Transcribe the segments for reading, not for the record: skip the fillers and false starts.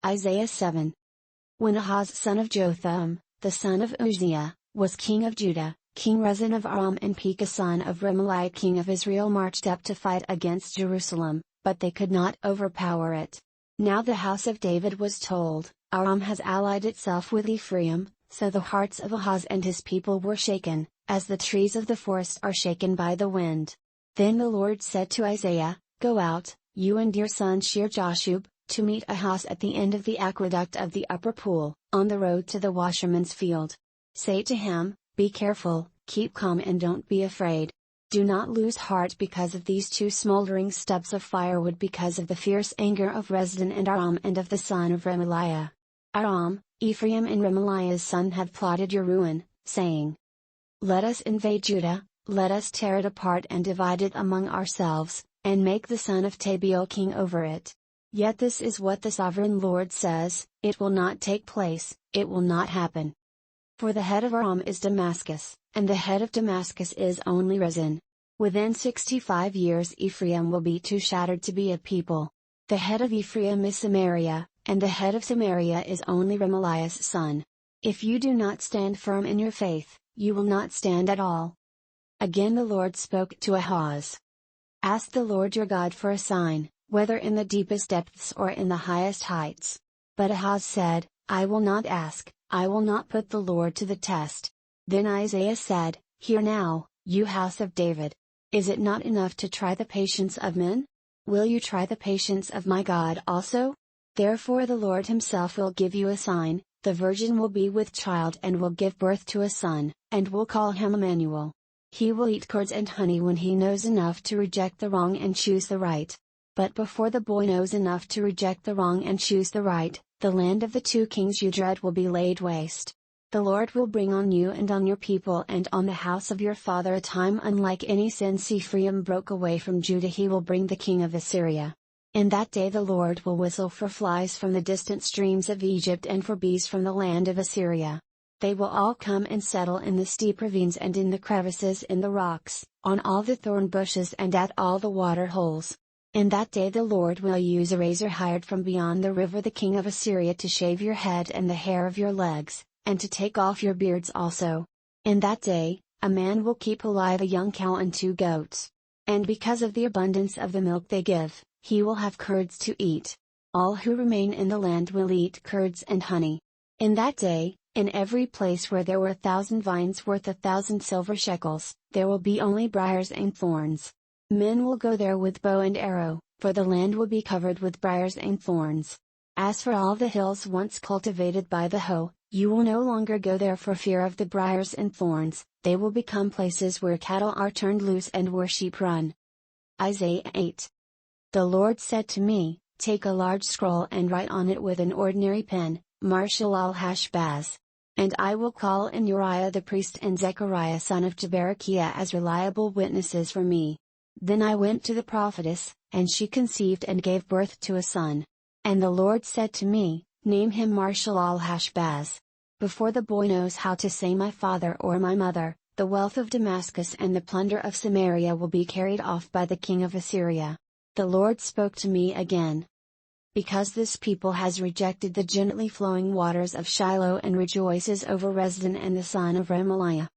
Isaiah 7. When Ahaz son of Jotham, the son of Uzziah, was king of Judah, King Rezin of Aram and Pekah son of Remaliah king of Israel marched up to fight against Jerusalem, but they could not overpower it. Now the house of David was told, Aram has allied itself with Ephraim, so the hearts of Ahaz and his people were shaken, as the trees of the forest are shaken by the wind. Then the Lord said to Isaiah, Go out, you and your son Shear-Jashub, to meet Ahaz at the end of the aqueduct of the upper pool, on the road to the washerman's field. Say to him, Be careful, keep calm and don't be afraid. Do not lose heart because of these two smoldering stubs of firewood, because of the fierce anger of Rezin and Aram and of the son of Remaliah. Aram, Ephraim and Remaliah's son have plotted your ruin, saying, Let us invade Judah, let us tear it apart and divide it among ourselves, and make the son of Tabeel king over it. Yet this is what the sovereign Lord says, It will not take place, it will not happen. For the head of Aram is Damascus, and the head of Damascus is only Rezin. Within 65 years Ephraim will be too shattered to be a people. The head of Ephraim is Samaria, and the head of Samaria is only Remaliah's son. If you do not stand firm in your faith, you will not stand at all. Again the Lord spoke to Ahaz. Ask the Lord your God for a sign, whether in the deepest depths or in the highest heights. But Ahaz said, I will not ask, I will not put the Lord to the test. Then Isaiah said, Hear now, you house of David. Is it not enough to try the patience of men? Will you try the patience of my God also? Therefore the Lord himself will give you a sign, the virgin will be with child and will give birth to a son, and will call him Emmanuel. He will eat curds and honey when he knows enough to reject the wrong and choose the right. But before the boy knows enough to reject the wrong and choose the right, the land of the two kings you dread will be laid waste. The Lord will bring on you and on your people and on the house of your father a time unlike any since Ephraim broke away from Judah. He will bring the king of Assyria. In that day the Lord will whistle for flies from the distant streams of Egypt and for bees from the land of Assyria. They will all come and settle in the steep ravines and in the crevices in the rocks, on all the thorn bushes and at all the water holes. In that day the Lord will use a razor hired from beyond the river, the king of Assyria, to shave your head and the hair of your legs, and to take off your beards also. In that day, a man will keep alive a young cow and 2 goats. And because of the abundance of the milk they give, he will have curds to eat. All who remain in the land will eat curds and honey. In that day, in every place where there were 1,000 vines worth 1,000 silver shekels, there will be only briars and thorns. Men will go there with bow and arrow, for the land will be covered with briars and thorns. As for all the hills once cultivated by the hoe, you will no longer go there for fear of the briars and thorns, they will become places where cattle are turned loose and where sheep run. Isaiah 8. The Lord said to me, Take a large scroll and write on it with an ordinary pen, Marshal-al-Hashbaz. And I will call in Uriah the priest and Zechariah son of Jeberechiah as reliable witnesses for me. Then I went to the prophetess, and she conceived and gave birth to a son. And the Lord said to me, Name him Marshal-al-Hashbaz. Before the boy knows how to say my father or my mother, the wealth of Damascus and the plunder of Samaria will be carried off by the king of Assyria. The Lord spoke to me again. Because this people has rejected the gently flowing waters of Shiloh and rejoices over Rezin and the son of Remaliah.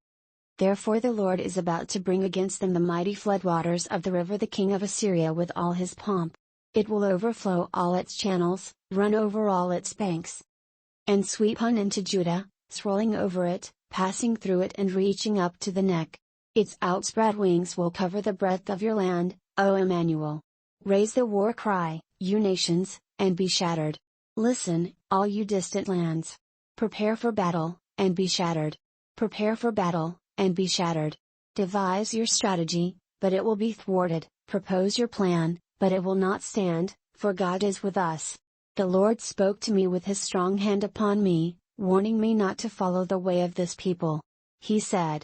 Therefore the Lord is about to bring against them the mighty floodwaters of the river, the king of Assyria, with all his pomp. It will overflow all its channels, run over all its banks, and sweep on into Judah, swirling over it, passing through it and reaching up to the neck. Its outspread wings will cover the breadth of your land, O Emmanuel. Raise the war cry, you nations, and be shattered. Listen, all you distant lands. Prepare for battle, and be shattered. Prepare for battle, and be shattered. Devise your strategy, but it will be thwarted, propose your plan, but it will not stand, for God is with us. The Lord spoke to me with his strong hand upon me, warning me not to follow the way of this people. He said,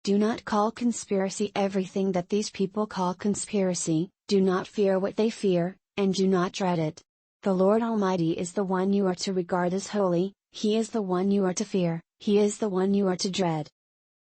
Do not call conspiracy everything that these people call conspiracy, do not fear what they fear, and do not dread it. The Lord Almighty is the one you are to regard as holy, he is the one you are to fear, he is the one you are to dread.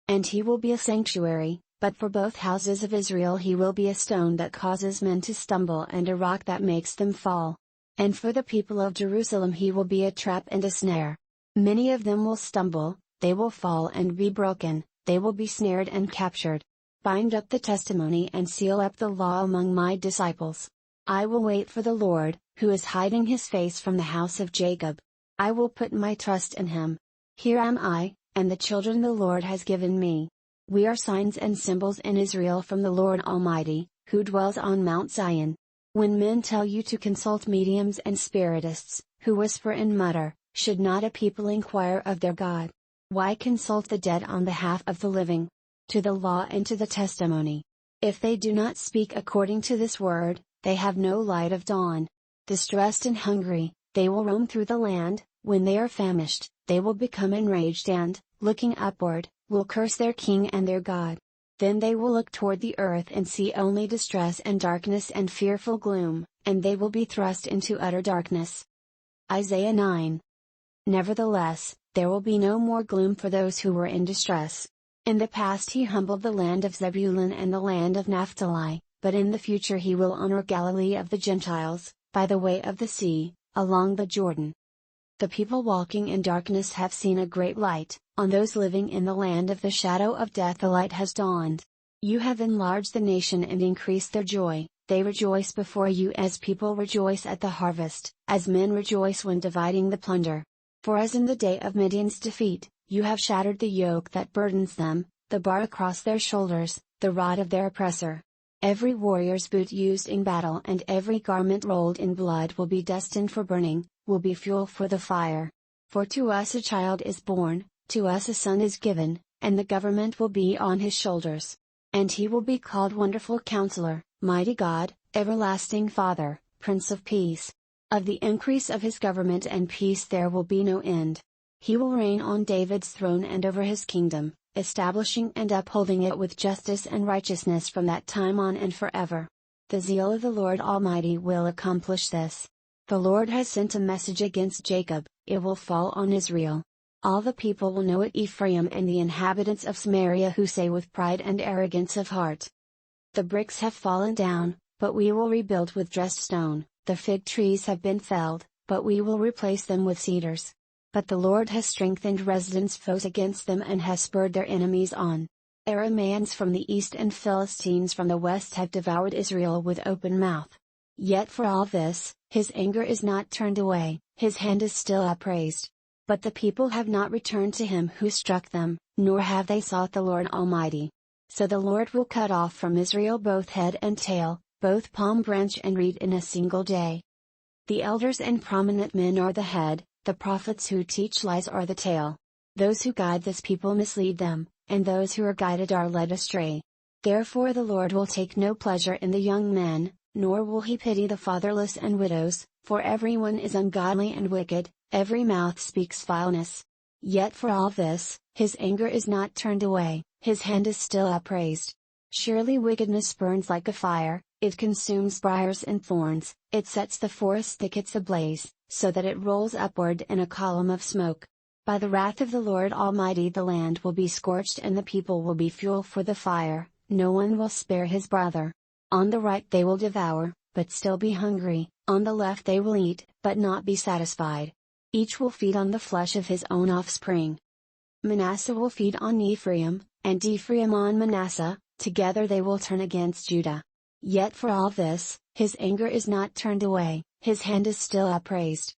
And he will be a sanctuary, but for both houses of Israel he will be a stone that causes men to stumble and a rock that makes them fall. And for the people of Jerusalem he will be a trap and a snare. Many of them will stumble, they will fall and be broken, they will be snared and captured. Bind up the testimony and seal up the law among my disciples. I will wait for the Lord, who is hiding his face from the house of Jacob. I will put my trust in him. Here am I, and the children the Lord has given me. We are signs and symbols in Israel from the Lord Almighty, who dwells on Mount Zion. When men tell you to consult mediums and spiritists, who whisper and mutter, should not a people inquire of their God? Why consult the dead on behalf of the living? To the law and to the testimony. If they do not speak according to this word, they have no light of dawn. Distressed and hungry, they will roam through the land. When they are famished, they will become enraged and, looking upward, will curse their king and their God. Then they will look toward the earth and see only distress and darkness and fearful gloom, and they will be thrust into utter darkness. Isaiah 9. Nevertheless, there will be no more gloom for those who were in distress. In the past he humbled the land of Zebulun and the land of Naphtali, but in the future he will honor Galilee of the Gentiles, by the way of the sea, along the Jordan. The people walking in darkness have seen a great light, on those living in the land of the shadow of death a light has dawned. You have enlarged the nation and increased their joy, they rejoice before you as people rejoice at the harvest, as men rejoice when dividing the plunder. For as in the day of Midian's defeat, you have shattered the yoke that burdens them, the bar across their shoulders, the rod of their oppressor. Every warrior's boot used in battle and every garment rolled in blood will be destined for burning, will be fuel for the fire. For to us a child is born, to us a son is given, and the government will be on his shoulders. And he will be called Wonderful Counselor, Mighty God, Everlasting Father, Prince of Peace. Of the increase of his government and peace there will be no end. He will reign on David's throne and over his kingdom, establishing and upholding it with justice and righteousness from that time on and forever. The zeal of the Lord Almighty will accomplish this. The Lord has sent a message against Jacob, it will fall on Israel. All the people will know it, Ephraim and the inhabitants of Samaria who say with pride and arrogance of heart. The bricks have fallen down, but we will rebuild with dressed stone, the fig trees have been felled, but we will replace them with cedars. But the Lord has strengthened residents' foes against them and has spurred their enemies on. Arameans from the east and Philistines from the west have devoured Israel with open mouth. Yet for all this, his anger is not turned away, his hand is still upraised. But the people have not returned to him who struck them, nor have they sought the Lord Almighty. So the Lord will cut off from Israel both head and tail, both palm branch and reed in a single day. The elders and prominent men are the head, the prophets who teach lies are the tail. Those who guide this people mislead them, and those who are guided are led astray. Therefore the Lord will take no pleasure in the young men, nor will he pity the fatherless and widows, for everyone is ungodly and wicked, every mouth speaks vileness. Yet for all this, his anger is not turned away, his hand is still upraised. Surely wickedness burns like a fire, it consumes briars and thorns, it sets the forest thickets ablaze, so that it rolls upward in a column of smoke. By the wrath of the Lord Almighty the land will be scorched and the people will be fuel for the fire, no one will spare his brother. On the right they will devour, but still be hungry, on the left they will eat, but not be satisfied. Each will feed on the flesh of his own offspring. Manasseh will feed on Ephraim, and Ephraim on Manasseh, together they will turn against Judah. Yet for all this, his anger is not turned away, his hand is still upraised.